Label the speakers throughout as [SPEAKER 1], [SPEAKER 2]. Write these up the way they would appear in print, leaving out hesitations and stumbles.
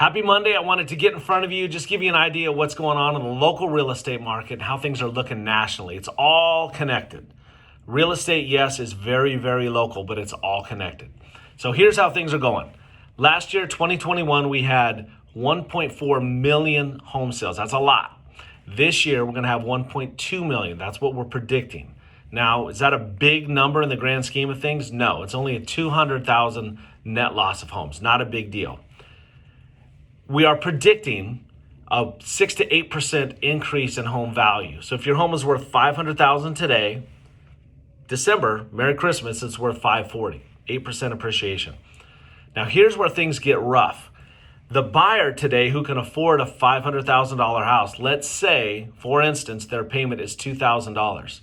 [SPEAKER 1] Happy Monday. I wanted to get in front of you, just give you an idea of what's going on in the local real estate market and how things are looking nationally. It's all connected. Real estate, yes, is very, very local, but it's all connected. So here's how things are going. Last year, 2021, we had 1.4 million home sales. That's a lot. This year, we're going to have 1.2 million. That's what we're predicting. Now, is that a big number in the grand scheme of things? No, it's only a 200,000 net loss of homes. Not a big deal. We are predicting a 6 to 8% increase in home value. So if your home is worth $500,000 today, December, Merry Christmas, it's worth $540, 8% appreciation. Now here's where things get rough. The buyer today who can afford a $500,000 house, let's say, for instance, their payment is $2,000.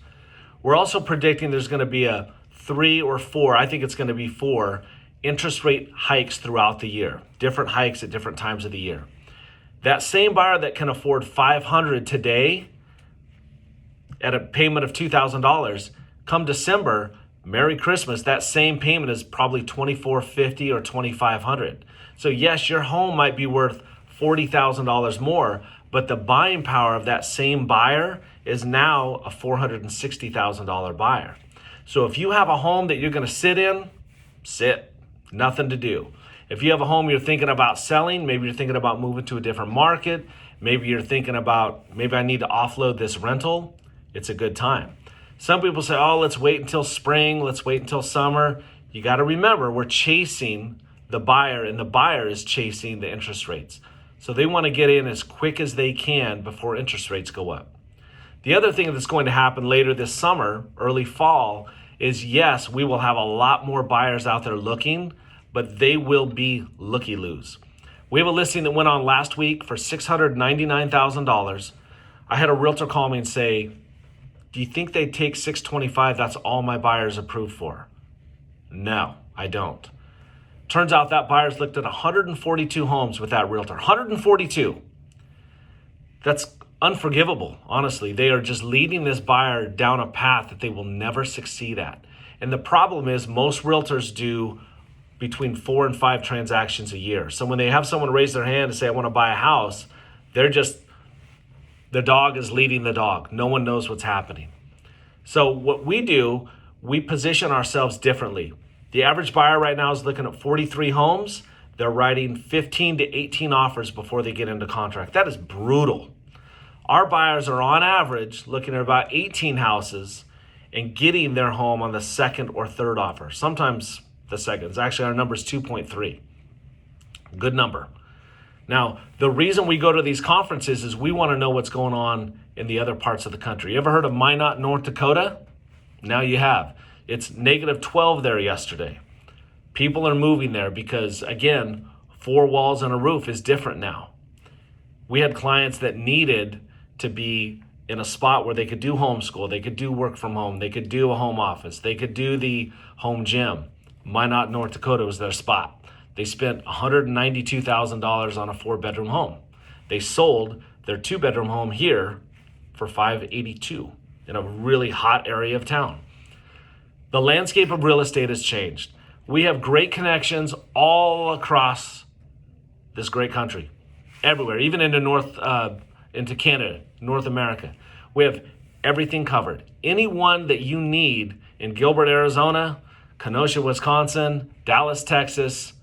[SPEAKER 1] We're also predicting there's going to be a 3 or 4, I think it's going to be 4, interest rate hikes throughout the year, different hikes at different times of the year. That same buyer that can afford $500 today at a payment of $2,000, come December, Merry Christmas, that same payment is probably $2,450 or $2,500. So yes, your home might be worth $40,000 more, but the buying power of that same buyer is now a $460,000 buyer. So if you have a home that you're going to sit in, sit. Nothing to do. If you have a home you're thinking about selling, maybe you're thinking about moving to a different market, maybe you're thinking about, maybe I need to offload this rental, it's a good time. Some people say, oh, let's wait until spring, let's wait until summer. You got to remember, we're chasing the buyer, and the buyer is chasing the interest rates. So they want to get in as quick as they can before interest rates go up. The other thing that's going to happen later this summer, early fall, is yes, we will have a lot more buyers out there looking, but they will be looky-loos. We have a listing that went on last week for $699,000. I had a realtor call me and say, do you think they'd take $625,000? That's all my buyers approved for. No, I don't. Turns out that buyer's looked at 142 homes with that realtor. 142. That's unforgivable, honestly. They are just leading this buyer down a path that they will never succeed at. And the problem is most realtors do between 4 and 5 transactions a year. So when they have someone raise their hand and say, I want to buy a house, the dog is leading the dog. No one knows what's happening. So what we do, we position ourselves differently. The average buyer right now is looking at 43 homes. They're writing 15 to 18 offers before they get into contract. That is brutal. Our buyers are on average looking at about 18 houses and getting their home on the second or third offer. Sometimes the second. Actually, our number is 2.3. Good number. Now, the reason we go to these conferences is we want to know what's going on in the other parts of the country. You ever heard of Minot, North Dakota? Now you have. It's -12 there yesterday. People are moving there because, again, 4 walls and a roof is different now. We had clients that needed to be in a spot where they could do homeschool, they could do work from home, they could do a home office, they could do the home gym. Minot, North Dakota was their spot. They spent $192,000 on a 4-bedroom home. They sold their 2-bedroom home here for $582 in a really hot area of town. The landscape of real estate has changed. We have great connections all across this great country, everywhere, even into Canada, North America. We have everything covered. Anyone that you need in Gilbert, Arizona, Kenosha, Wisconsin, Dallas, Texas,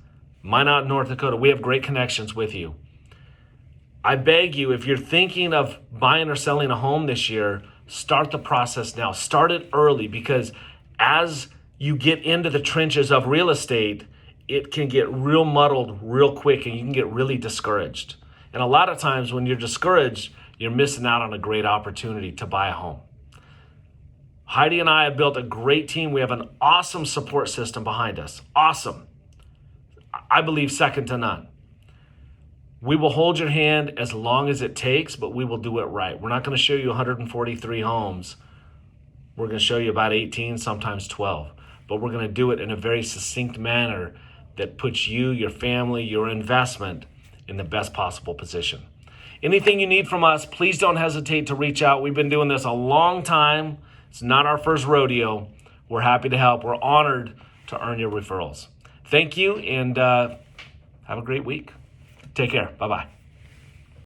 [SPEAKER 1] Minot, North Dakota, we have great connections with you. I beg you, if you're thinking of buying or selling a home this year, start the process now. Start it early, because as you get into the trenches of real estate, it can get real muddled real quick and you can get really discouraged. And a lot of times when you're discouraged, you're missing out on a great opportunity to buy a home. Heidi and I have built a great team. We have an awesome support system behind us. Awesome. I believe second to none. We will hold your hand as long as it takes, but we will do it right. We're not going to show you 143 homes. We're going to show you about 18, sometimes 12. But we're going to do it in a very succinct manner that puts you, your family, your investment in the best possible position. Anything you need from us, please don't hesitate to reach out. We've been doing this a long time. It's not our first rodeo. We're happy to help. We're honored to earn your referrals. Thank you, and have a great week. Take care. Bye bye.